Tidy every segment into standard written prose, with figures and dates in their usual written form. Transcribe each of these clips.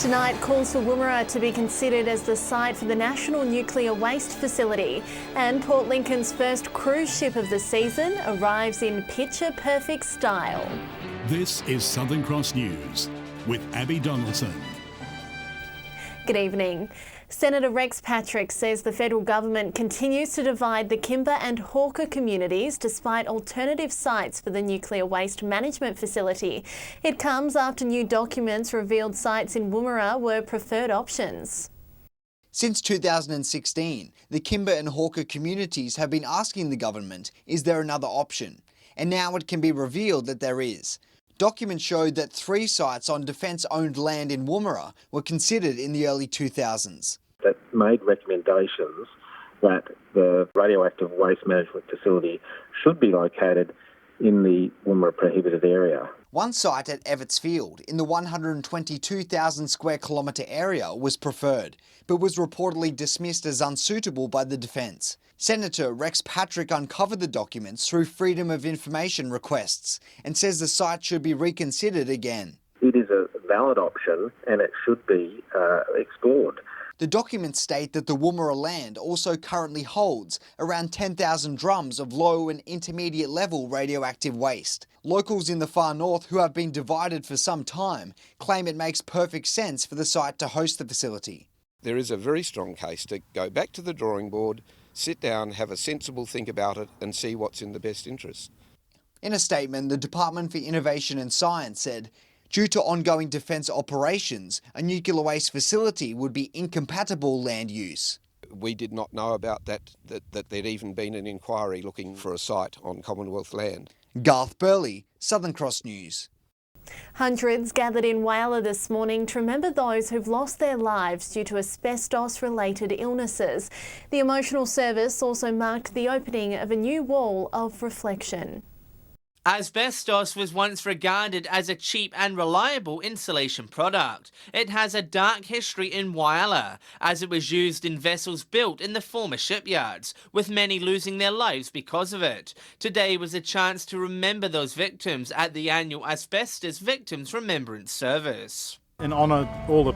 Tonight calls for Woomera to be considered as the site for the National Nuclear Waste Facility, and PortLink's first cruise ship of the season arrives in picture-perfect style. This is Southern Cross News with Abby Donaldson. Good evening. Senator Rex Patrick says the federal government continues to divide the Kimber and Hawker communities despite alternative sites for the nuclear waste management facility. It comes after new documents revealed sites in Woomera were preferred options. Since 2016, the Kimber and Hawker communities have been asking the government, is there another option? And now it can be revealed that there is. Documents showed that 3 sites on defence-owned land in Woomera were considered in the early 2000s. That made recommendations that the radioactive waste management facility should be located in the Woomera prohibited area. One site at Everts Field in the 122,000 square kilometre area was preferred, but was reportedly dismissed as unsuitable by the Defence. Senator Rex Patrick uncovered the documents through Freedom of Information requests and says the site should be reconsidered again. It is a valid option and it should be explored. The documents state that the Woomera land also currently holds around 10,000 drums of low and intermediate level radioactive waste. Locals in the far north who have been divided for some time claim it makes perfect sense for the site to host the facility. There is a very strong case to go back to the drawing board, sit down, have a sensible think about it and see what's in the best interest. In a statement, the Department for Innovation and Science said, due to ongoing defence operations, a nuclear waste facility would be incompatible land use. We did not know about that there'd even been an inquiry looking for a site on Commonwealth land. Garth Burley, Southern Cross News. Hundreds gathered in Whyalla this morning to remember those who've lost their lives due to asbestos-related illnesses. The emotional service also marked the opening of a new wall of reflection. Asbestos was once regarded as a cheap and reliable insulation product. It has a dark history in Whyalla, as it was used in vessels built in the former shipyards, with many losing their lives because of it. Today was a chance to remember those victims at the annual Asbestos Victims Remembrance Service. And honour all the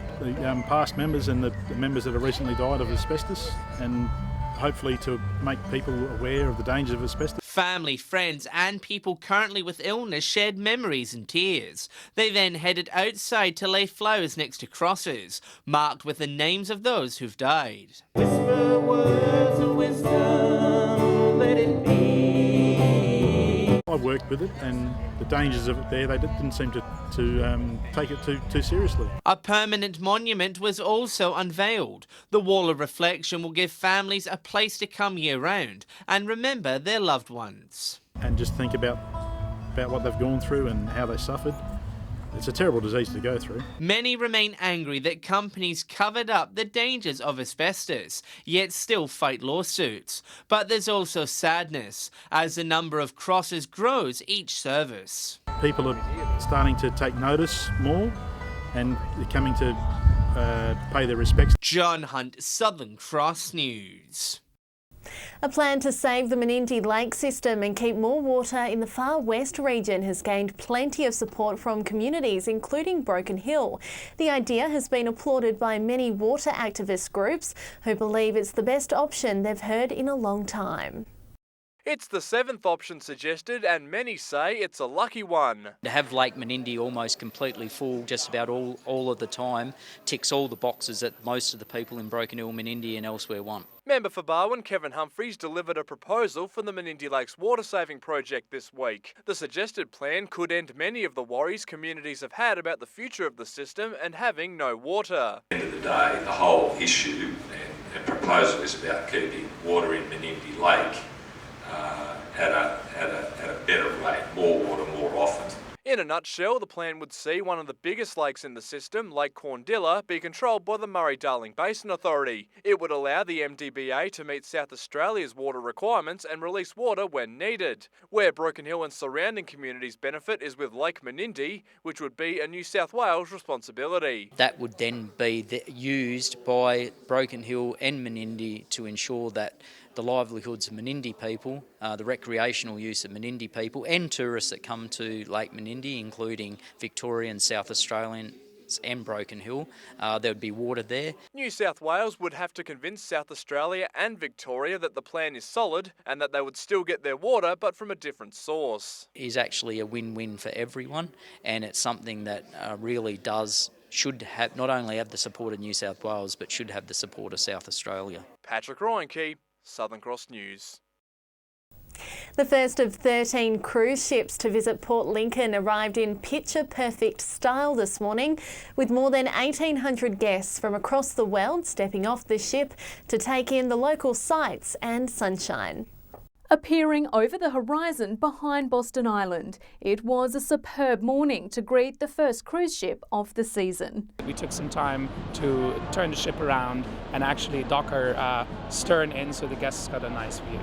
past members and the members that have recently died of asbestos, and hopefully to make people aware of the dangers of asbestos. Family, friends and people currently with illness shared memories and tears. They then headed outside to lay flowers next to crosses, marked with the names of those who've died. Whisper words of wisdom, let it be. I worked with it and the dangers of it there, they didn't seem to take it too seriously. A permanent monument was also unveiled. The wall of reflection will give families a place to come year-round and remember their loved ones. And just think about what they've gone through and how they suffered. It's a terrible disease to go through. Many remain angry that companies covered up the dangers of asbestos, yet still fight lawsuits. But there's also sadness, as the number of crosses grows each service. People are starting to take notice more and they're coming to pay their respects. John Hunt, Southern Cross News. A plan to save the Menindee Lakes system and keep more water in the far west region has gained plenty of support from communities, including Broken Hill. The idea has been applauded by many water activist groups who believe it's the best option they've heard in a long time. It's the 7th option suggested and many say it's a lucky one. To have Lake Menindee almost completely full just about all of the time ticks all the boxes that most of the people in Broken Hill, Menindee and elsewhere want. Member for Barwon, Kevin Humphreys, delivered a proposal for the Menindee Lakes water saving project this week. The suggested plan could end many of the worries communities have had about the future of the system and having no water. At the end of the day, the whole issue and proposal is about keeping water in Menindee Lake at a better rate, more water more often. In a nutshell, the plan would see one of the biggest lakes in the system, Lake Corndilla, be controlled by the Murray-Darling Basin Authority. It would allow the MDBA to meet South Australia's water requirements and release water when needed. Where Broken Hill and surrounding communities benefit is with Lake Menindee, which would be a New South Wales responsibility. That would then be used by Broken Hill and Menindee to ensure that the livelihoods of Menindee people, the recreational use of Menindee people and tourists that come to Lake Menindee, including Victorian, South Australian and Broken Hill. There would be water there. New South Wales would have to convince South Australia and Victoria that the plan is solid and that they would still get their water but from a different source. Is actually a win-win for everyone, and it's something that really should have not only have the support of New South Wales but should have the support of South Australia. Patrick Ryan, Southern Cross News. The first of 13 cruise ships to visit PortLink arrived in picture-perfect style this morning, with more than 1,800 guests from across the world stepping off the ship to take in the local sights and sunshine. Appearing over the horizon behind Boston Island, it was a superb morning to greet the first cruise ship of the season. We took some time to turn the ship around and actually dock our stern in so the guests got a nice view.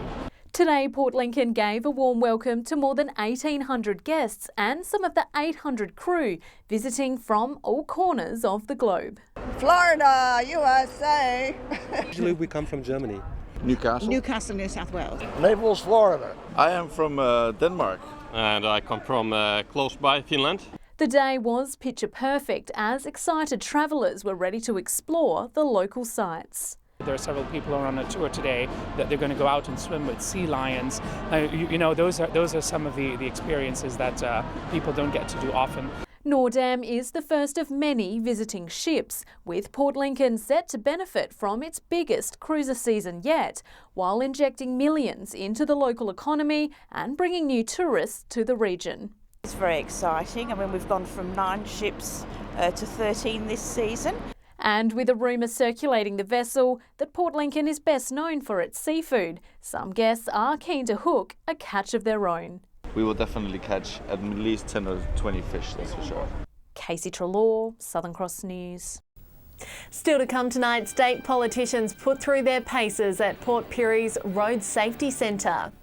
Today, PortLink gave a warm welcome to more than 1,800 guests and some of the 800 crew visiting from all corners of the globe. Florida, USA. Usually we come from Germany. Newcastle, New South Wales. Naples, Florida. I am from Denmark. And I come from close by Finland. The day was picture perfect as excited travellers were ready to explore the local sites. There are several people who are on a tour today that they're going to go out and swim with sea lions. Those are some of the experiences that people don't get to do often. Nordam is the first of many visiting ships, with PortLink set to benefit from its biggest cruiser season yet, while injecting millions into the local economy and bringing new tourists to the region. It's very exciting. I mean, we've gone from 9 ships to 13 this season. And with a rumour circulating the vessel that PortLink is best known for its seafood, some guests are keen to hook a catch of their own. We will definitely catch at least 10 or 20 fish, that's for sure. Casey Trelaw, Southern Cross News. Still to come tonight, state politicians put through their paces at Port Pirie's Road Safety Centre.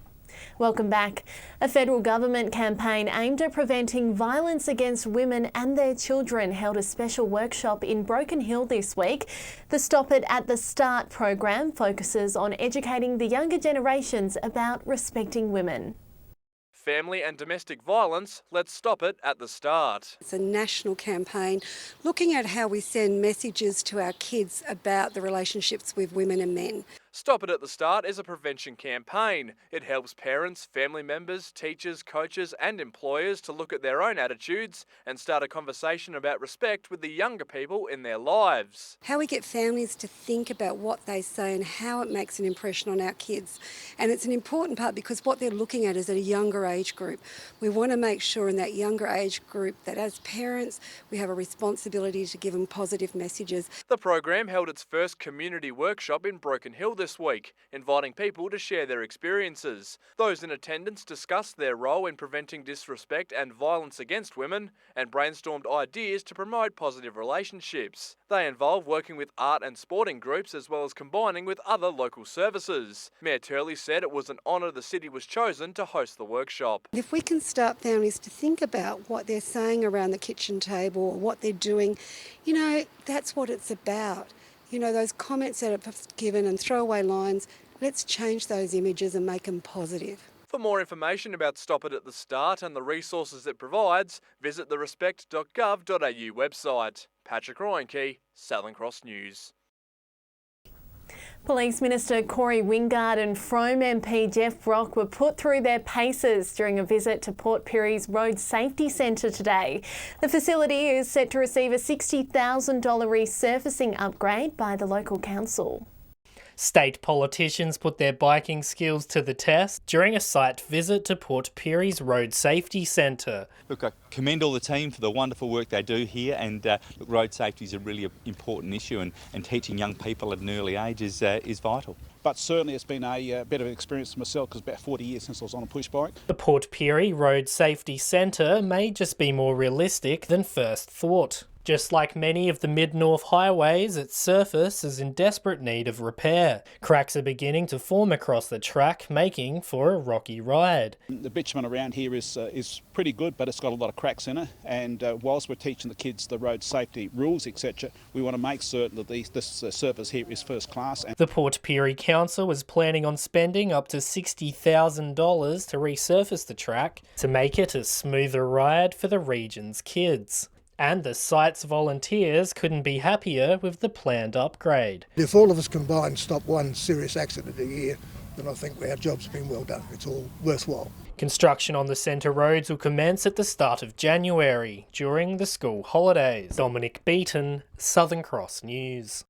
Welcome back. A federal government campaign aimed at preventing violence against women and their children held a special workshop in Broken Hill this week. The Stop It at the Start program focuses on educating the younger generations about respecting women. Family and domestic violence, let's stop it at the start. It's a national campaign looking at how we send messages to our kids about the relationships with women and men. Stop It at the Start is a prevention campaign. It helps parents, family members, teachers, coaches and employers to look at their own attitudes and start a conversation about respect with the younger people in their lives. How we get families to think about what they say and how it makes an impression on our kids. And it's an important part because what they're looking at is at a younger age group. We want to make sure in that younger age group that as parents we have a responsibility to give them positive messages. The program held its first community workshop in Broken Hill this week, inviting people to share their experiences. Those in attendance discussed their role in preventing disrespect and violence against women and brainstormed ideas to promote positive relationships. They involve working with art and sporting groups as well as combining with other local services. Mayor Turley said it was an honour the city was chosen to host the workshop. If we can start families to think about what they're saying around the kitchen table or what they're doing, that's what it's about. Those comments that are given and throwaway lines, let's change those images and make them positive. For more information about Stop It at the Start and the resources it provides, visit the respect.gov.au website. Patrick Ryan, Southern Cross News. Police Minister Corey Wingard and Frome MP Jeff Brock were put through their paces during a visit to Port Pirie's Road Safety Centre today. The facility is set to receive a $60,000 resurfacing upgrade by the local council. State politicians put their biking skills to the test during a site visit to Port Pirie's Road Safety Centre. Look, I commend all the team for the wonderful work they do here, and road safety is a really important issue, and teaching young people at an early age is vital. But certainly it's been a bit of an experience for myself because about 40 years since I was on a push bike. The Port Pirie Road Safety Centre may just be more realistic than first thought. Just like many of the mid-north highways, its surface is in desperate need of repair. Cracks are beginning to form across the track, making for a rocky ride. The bitumen around here is pretty good, but it's got a lot of cracks in it. And whilst we're teaching the kids the road safety rules, etc., we want to make certain that this surface here is first class. The Port Pirie Council is planning on spending up to $60,000 to resurface the track to make it a smoother ride for the region's kids. And the site's volunteers couldn't be happier with the planned upgrade. If all of us combined stop one serious accident a year, then I think our job's been well done. It's all worthwhile. Construction on the centre roads will commence at the start of January, during the school holidays. Dominic Beaton, Southern Cross News.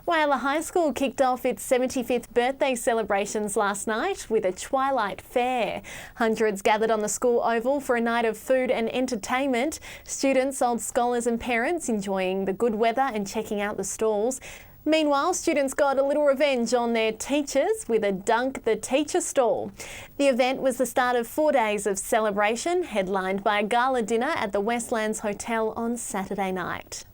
Whyalla High School kicked off its 75th birthday celebrations last night with a twilight fair. Hundreds gathered on the school oval for a night of food and entertainment. Students, old scholars and parents enjoying the good weather and checking out the stalls. Meanwhile, students got a little revenge on their teachers with a Dunk the Teacher stall. The event was the start of 4 days of celebration, headlined by a gala dinner at the Westlands Hotel on Saturday night.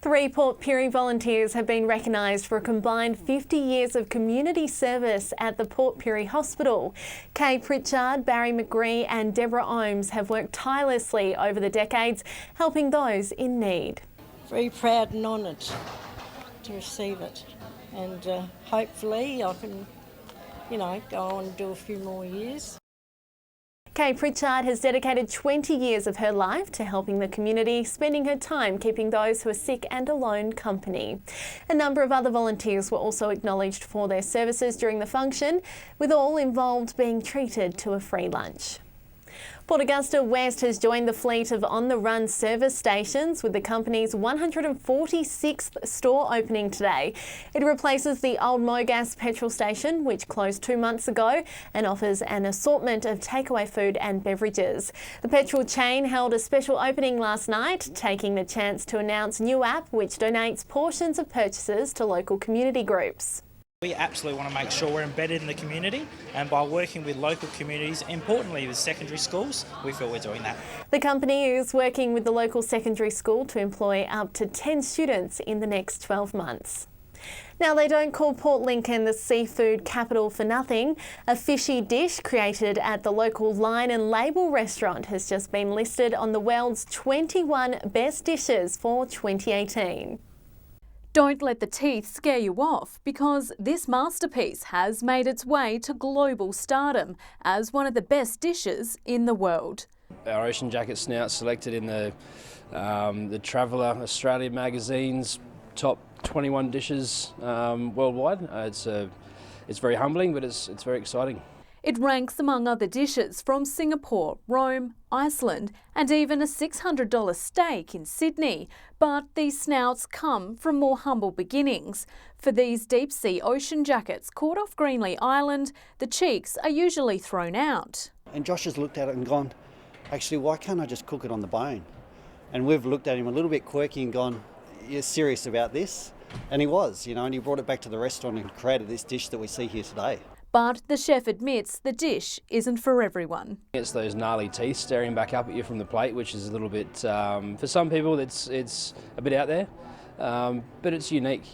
3 Port Pirie volunteers have been recognised for a combined 50 years of community service at the Port Pirie Hospital. Kay Pritchard, Barry McGree and Deborah Ohms have worked tirelessly over the decades, helping those in need. Very proud and honoured to receive it, and hopefully I can, go on and do a few more years. Kay Pritchard has dedicated 20 years of her life to helping the community, spending her time keeping those who are sick and alone company. A number of other volunteers were also acknowledged for their services during the function, with all involved being treated to a free lunch. Port Augusta West has joined the fleet of on-the-run service stations with the company's 146th store opening today. It replaces the old Mogas petrol station, which closed 2 months ago, and offers an assortment of takeaway food and beverages. The petrol chain held a special opening last night, taking the chance to announce a new app which donates portions of purchases to local community groups. We absolutely want to make sure we're embedded in the community, and by working with local communities, importantly with secondary schools, we feel we're doing that. The company is working with the local secondary school to employ up to 10 students in the next 12 months. Now, they don't call PortLink the seafood capital for nothing. A fishy dish created at the local Line and Label restaurant has just been listed on the world's 21 best dishes for 2018. Don't let the teeth scare you off, because this masterpiece has made its way to global stardom as one of the best dishes in the world. Our ocean jacket snout selected in the Traveller Australia magazine's top 21 dishes worldwide. It's very humbling, but it's very exciting. It ranks among other dishes from Singapore, Rome, Iceland, and even a $600 steak in Sydney. But these snouts come from more humble beginnings. For these deep-sea ocean jackets caught off Greenlee Island, the cheeks are usually thrown out. And Josh has looked at it and gone, actually, why can't I just cook it on the bone? And we've looked at him a little bit quirky and gone, you're serious about this? And he was, and he brought it back to the restaurant and created this dish that we see here today. But the chef admits the dish isn't for everyone. It's those gnarly teeth staring back up at you from the plate, which is a little bit, for some people it's a bit out there, but it's unique.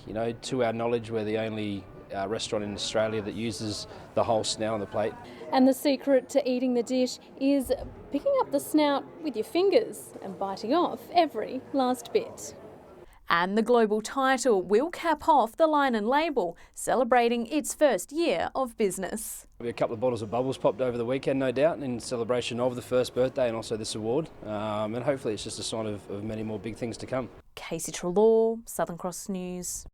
To our knowledge, we're the only restaurant in Australia that uses the whole snout on the plate. And the secret to eating the dish is picking up the snout with your fingers and biting off every last bit. And the global title will cap off the Line and Label, celebrating its first year of business. There'll be a couple of bottles of bubbles popped over the weekend, no doubt, in celebration of the first birthday and also this award. And hopefully it's just a sign of many more big things to come. Casey Trelaw, Southern Cross News.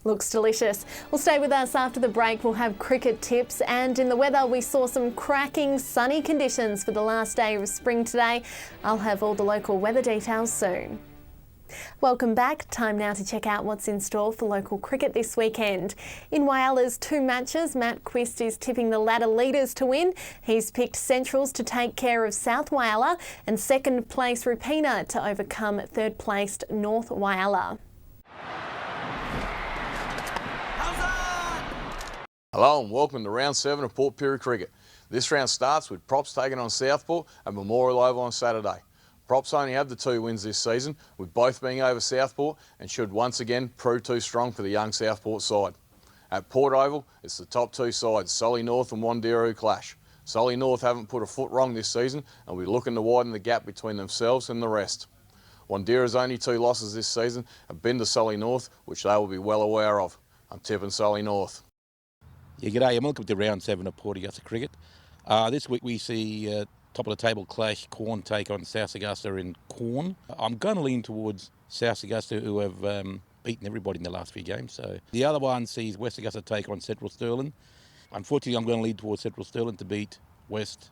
Looks delicious. Well, stay with us after the break. We'll have cricket tips, and in the weather we saw some cracking sunny conditions for the last day of spring today. I'll have all the local weather details soon. Welcome back. Time now to check out what's in store for local cricket this weekend. In Whyalla's 2 matches, Matt Quist is tipping the ladder leaders to win. He's picked Centrals to take care of South Whyalla and second place Rupina to overcome third placed North Whyalla. Hello and welcome to round 7 of Port Pirie Cricket. This round starts with Props taking on Southport at Memorial Oval on Saturday. Props only have the 2 wins this season, with both being over Southport, and should once again prove too strong for the young Southport side. At Port Oval, it's the top 2 sides, Solly North and Wandera, who clash. Solly North haven't put a foot wrong this season and will be looking to widen the gap between themselves and the rest. Wandera's only 2 losses this season have been to Solly North, which they will be well aware of. I'm tipping Solly North. Yeah, g'day and welcome to round 7 of Port Augusta Cricket. This week we see top of the table clash, Quorn take on South Augusta in Quorn. I'm going to lean towards South Augusta, who have beaten everybody in the last few games. So the other one sees West Augusta take on Central Stirling. Unfortunately, I'm going to lean towards Central Stirling to beat West.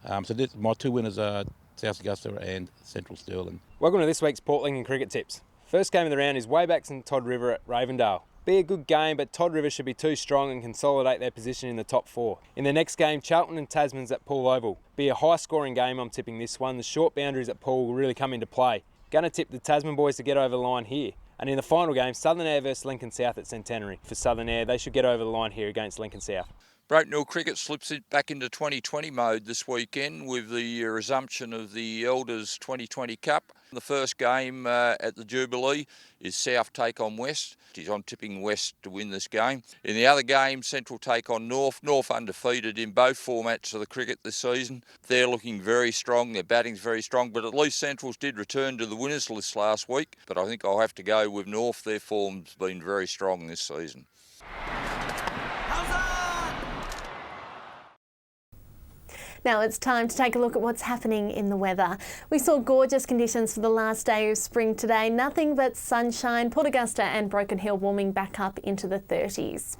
So my two winners are South Augusta and Central Stirling. Welcome to this week's PortLink and Cricket Tips. First game of the round is Waybacks and Todd River at Ravendale. Be a good game, but Todd River should be too strong and consolidate their position in the top 4. In the next game, Charlton and Tasman's at Poole Oval. Be a high-scoring game, I'm tipping this one. The short boundaries at Poole will really come into play. Going to tip the Tasman boys to get over the line here. And in the final game, Southern Air versus Lincoln South at Centenary. For Southern Air, they should get over the line here against Lincoln South. Broken Hill Cricket slips it back into 2020 mode this weekend with the resumption of the Elders 2020 Cup. The first game at the Jubilee is South take on West. I'm tipping West to win this game. In the other game, Central take on North. North undefeated in both formats of the cricket this season. They're looking very strong, their batting's very strong, but at least Central's did return to the winners list last week. But I think I'll have to go with North. Their form's been very strong this season. Now it's time to take a look at what's happening in the weather. We saw gorgeous conditions for the last day of spring today. Nothing but sunshine. Port Augusta and Broken Hill warming back up into the 30s.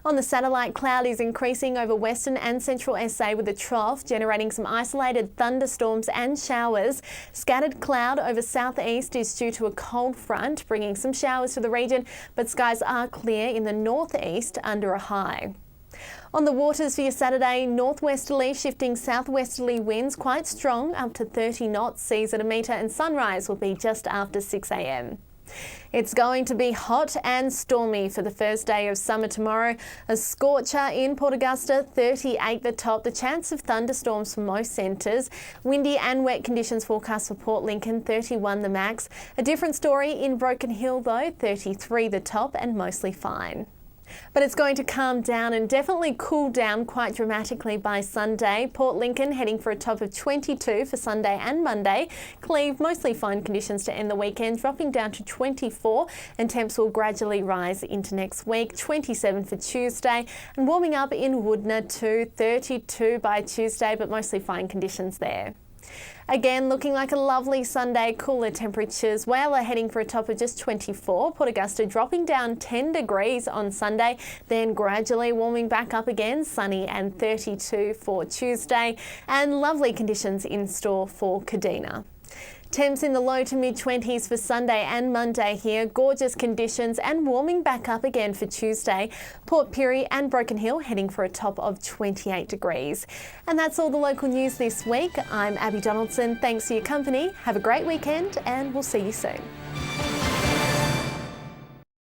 On the satellite, cloud is increasing over western and central SA with a trough, generating some isolated thunderstorms and showers. Scattered cloud over southeast is due to a cold front, bringing some showers to the region, but skies are clear in the northeast under a high. On the waters for your Saturday, northwesterly shifting southwesterly winds quite strong, up to 30 knots, seas at a metre, and sunrise will be just after 6 a.m. It's going to be hot and stormy for the first day of summer tomorrow. A scorcher in Port Augusta, 38 the top. The chance of thunderstorms for most centres. Windy and wet conditions forecast for Port Lincoln, 31 the max. A different story in Broken Hill though, 33 the top and mostly fine. But it's going to calm down and definitely cool down quite dramatically by Sunday. Port Lincoln heading for a top of 22 for Sunday and Monday. Cleve, mostly fine conditions to end the weekend, dropping down to 24, and temps will gradually rise into next week. 27 for Tuesday, and warming up in Woodner to 32 by Tuesday, but mostly fine conditions there. Again, looking like a lovely Sunday, cooler temperatures. Whyalla heading for a top of just 24. Port Augusta dropping down 10 degrees on Sunday, then gradually warming back up again, sunny and 32 for Tuesday, and lovely conditions in store for Kadina. Temps in the low to mid-20s for Sunday and Monday here. Gorgeous conditions and warming back up again for Tuesday. Port Pirie and Broken Hill heading for a top of 28 degrees. And that's all the local news this week. I'm Abby Donaldson. Thanks for your company. Have a great weekend and we'll see you soon.